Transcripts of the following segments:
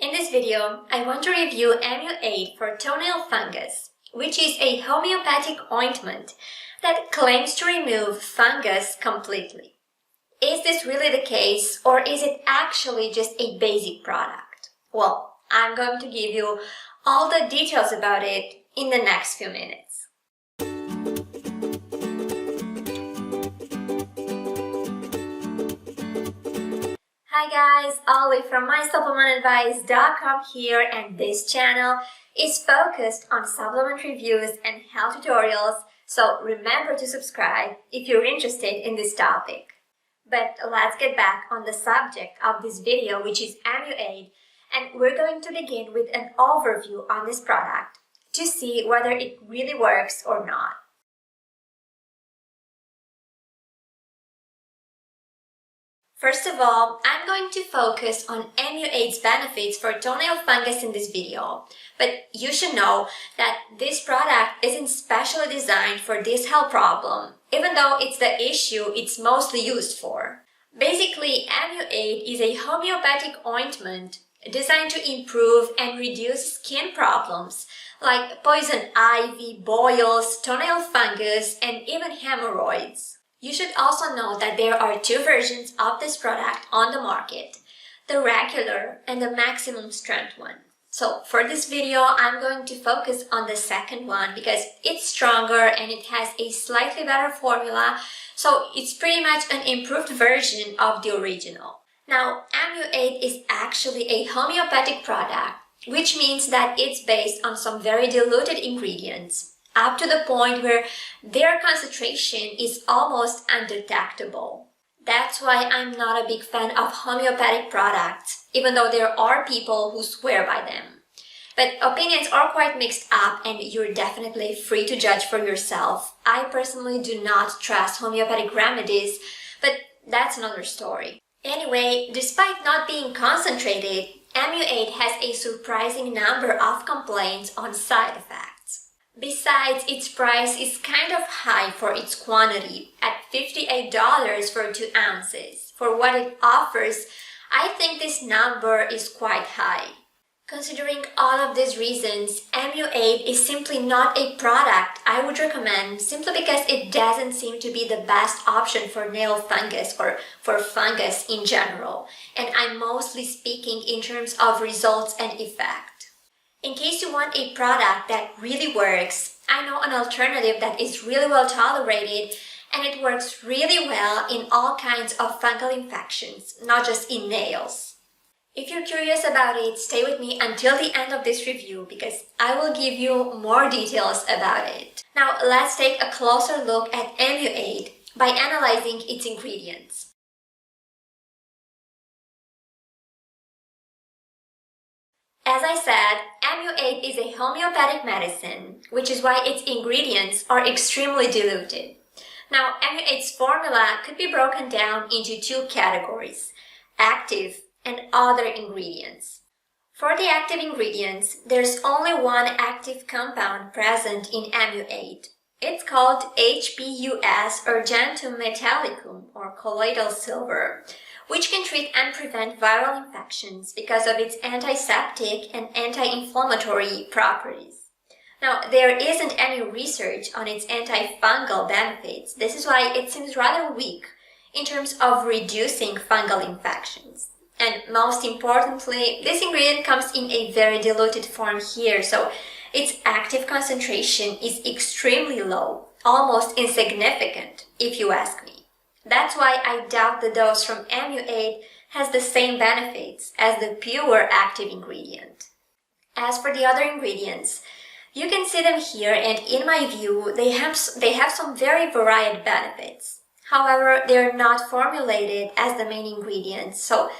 In this video, I want to review Emuaid for toenail fungus, which is a homeopathic ointment that claims to remove fungus completely. Is this really the case, or is it actually just a basic product? Well, I'm going to give you all the details about it in the next few minutes. Hi guys, Ollie from mysupplementadvice.com here, and this channel is focused on supplement reviews and health tutorials, so remember to subscribe if you're interested in this topic. But let's get back on the subject of this video, which is Emuaid, and we're going to begin with an overview on this product to see whether it really works or not. First of all, I'm going to focus on Emuaid's benefits for toenail fungus in this video, but you should know that this product isn't specially designed for this health problem, even though it's the issue it's mostly used for. Basically, Emuaid is a homeopathic ointment designed to improve and reduce skin problems like poison ivy, boils, toenail fungus, and even hemorrhoids. You should also know that there are two versions of this product on the market, the regular and the maximum strength one. So for this video, I'm going to focus on the second one because it's stronger and it has a slightly better formula, so it's pretty much an improved version of the original. Now, Emuaid is actually a homeopathic product, which means that it's based on some very diluted ingredients, up to the point where their concentration is almost undetectable. That's why I'm not a big fan of homeopathic products, even though there are people who swear by them. But opinions are quite mixed up, and you're definitely free to judge for yourself. I personally do not trust homeopathic remedies, but that's another story. Anyway, despite not being concentrated, Emuaid has a surprising number of complaints on side effects. Besides, its price is kind of high for its quantity, at $58 for 2 ounces. For what it offers, I think this number is quite high. Considering all of these reasons, Emuaid is simply not a product I would recommend simply because it doesn't seem to be the best option for nail fungus or for fungus in general, and I'm mostly speaking in terms of results and effect. In case you want a product that really works, I know an alternative that is really well tolerated and it works really well in all kinds of fungal infections, not just in nails. If you're curious about it, stay with me until the end of this review because I will give you more details about it. Now let's take a closer look at Emuaid by analyzing its ingredients. As I said, Emuaid is a homeopathic medicine, which is why its ingredients are extremely diluted. Now, Emuaid's formula could be broken down into 2 categories, active and other ingredients. For the active ingredients, there's only one active compound present in Emuaid. It's called HPUS Urgentum Metallicum, or colloidal silver, which can treat and prevent viral infections because of its antiseptic and anti-inflammatory properties. Now, there isn't any research on its antifungal benefits. This is why it seems rather weak in terms of reducing fungal infections. And most importantly, this ingredient comes in a very diluted form here, so its active concentration is extremely low, almost insignificant, if you ask me. That's why I doubt the dose from Emuaid has the same benefits as the pure active ingredient. As for the other ingredients, you can see them here, and in my view, they have some very varied benefits. However, they are not formulated as the main ingredients, so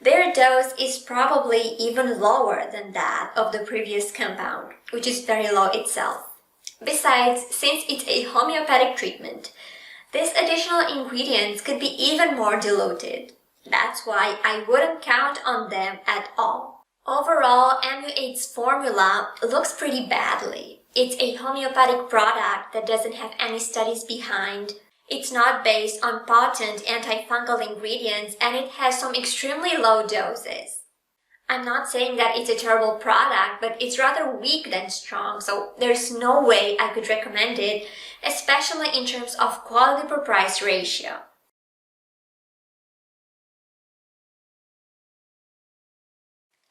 their dose is probably even lower than that of the previous compound, which is very low itself. Besides, since it's a homeopathic treatment, these additional ingredients could be even more diluted. That's why I wouldn't count on them at all. Overall, Emuaid's formula looks pretty badly. It's a homeopathic product that doesn't have any studies behind. It's not based on potent antifungal ingredients, and it has some extremely low doses. I'm not saying that it's a terrible product, but it's rather weak than strong, so there's no way I could recommend it, especially in terms of quality per price ratio.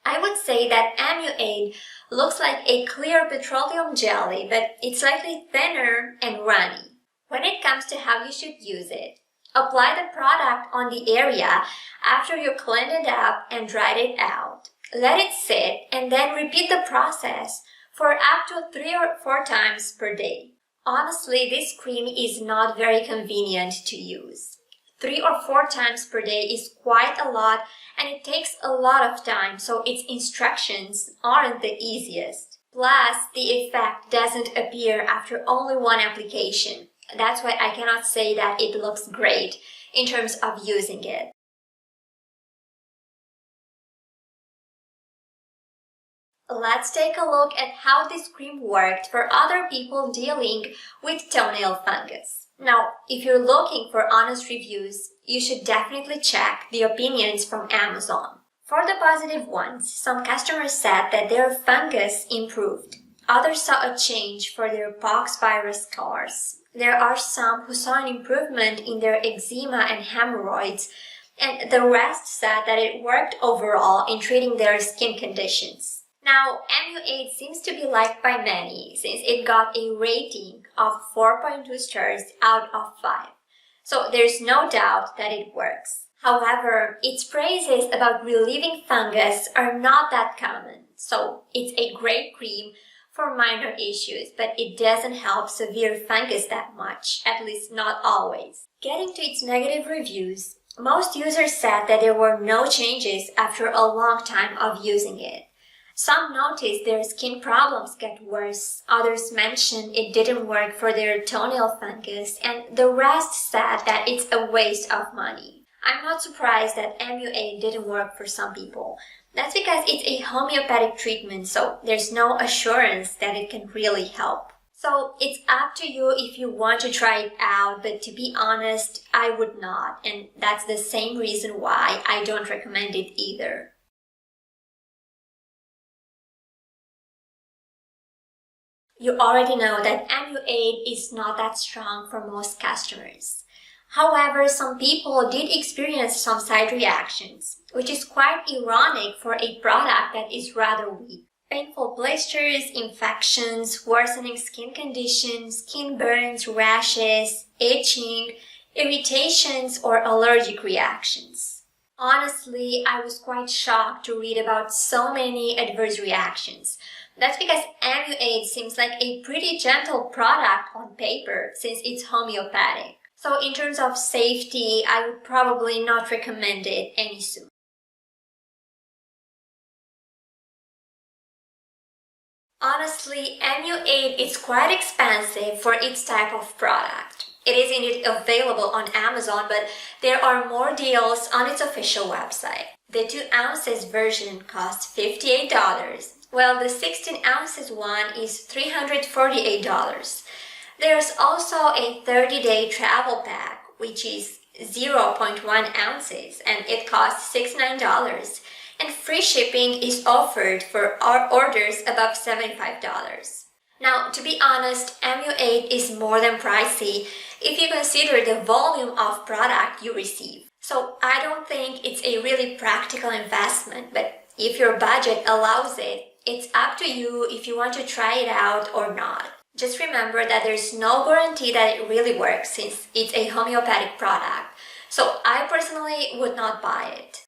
I would say that Emuaid looks like a clear petroleum jelly, but it's slightly thinner and runny. When it comes to how you should use it, apply the product on the area after you cleaned it up and dried it out. Let it sit and then repeat the process for up to 3 or 4 times per day. Honestly, this cream is not very convenient to use. 3 or 4 times per day is quite a lot and it takes a lot of time, so its instructions aren't the easiest. Plus, the effect doesn't appear after only one application. That's why I cannot say that it looks great in terms of using it. Let's take a look at how this cream worked for other people dealing with toenail fungus. Now, if you're looking for honest reviews, you should definitely check the opinions from Amazon. For the positive ones, some customers said that their fungus improved. Others saw a change for their pox virus scars. There are some who saw an improvement in their eczema and hemorrhoids, and the rest said that it worked overall in treating their skin conditions. Now, Emuaid seems to be liked by many since it got a rating of 4.2 stars out of 5. So there's no doubt that it works. However, its praises about relieving fungus are not that common. So it's a great cream for minor issues, but it doesn't help severe fungus that much, at least not always. Getting to its negative reviews, most users said that there were no changes after a long time of using it. Some noticed their skin problems get worse, others mentioned it didn't work for their toenail fungus, and the rest said that it's a waste of money. I'm not surprised that Emuaid didn't work for some people. That's because it's a homeopathic treatment, so there's no assurance that it can really help. So it's up to you if you want to try it out, but to be honest, I would not, and that's the same reason why I don't recommend it either. You already know that Emuaid is not that strong for most customers. However, some people did experience some side reactions, which is quite ironic for a product that is rather weak. Painful blisters, infections, worsening skin conditions, skin burns, rashes, itching, irritations, or allergic reactions. Honestly, I was quite shocked to read about so many adverse reactions. That's because Emuaid seems like a pretty gentle product on paper since it's homeopathic. So in terms of safety, I would probably not recommend it any soon. Honestly, Emuaid is quite expensive for its type of product. It is indeed available on Amazon, but there are more deals on its official website. The 2 ounces version costs $58, while the 16 ounces one is $348. There's also a 30-day travel pack, which is 0.1 ounces, and it costs $69. And free shipping is offered for our orders above $75. Now, to be honest, Emuaid is more than pricey if you consider the volume of product you receive. So I don't think it's a really practical investment, but if your budget allows it, it's up to you if you want to try it out or not. Just remember that there's no guarantee that it really works since it's a homeopathic product. So I personally would not buy it.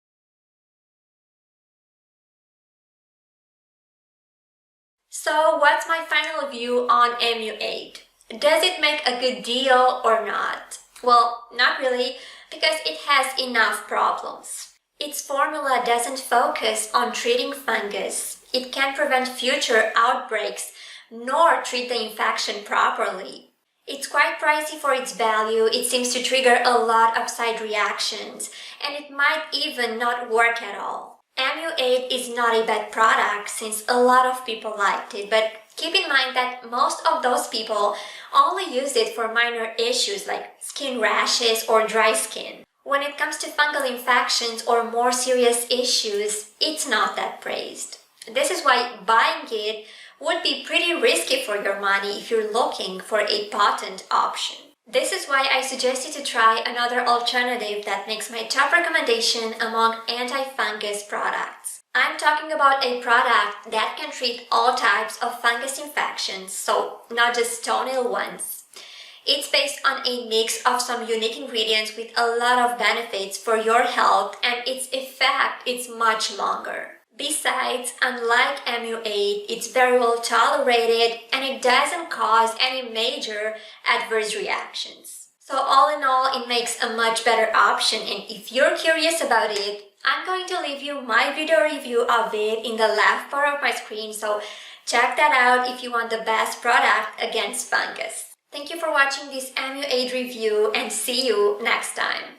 So what's my final view on Emuaid? Does it make a good deal or not? Well, not really, because it has enough problems. Its formula doesn't focus on treating fungus. It can't prevent future outbreaks nor treat the infection properly. It's quite pricey for its value, it seems to trigger a lot of side reactions, and it might even not work at all. Emuaid is not a bad product since a lot of people liked it, but keep in mind that most of those people only use it for minor issues like skin rashes or dry skin. When it comes to fungal infections or more serious issues, it's not that praised. This is why buying it would be pretty risky for your money if you're looking for a potent option. This is why I suggest you to try another alternative that makes my top recommendation among anti-fungus products. I'm talking about a product that can treat all types of fungus infections, so not just toenail ones. It's based on a mix of some unique ingredients with a lot of benefits for your health, and its effect is much longer. Besides, unlike Emuaid, it's very well tolerated and it doesn't cause any major adverse reactions. So all in all, it makes a much better option, and if you're curious about it, I'm going to leave you my video review of it in the left part of my screen, so check that out if you want the best product against fungus. Thank you for watching this Emuaid review and see you next time.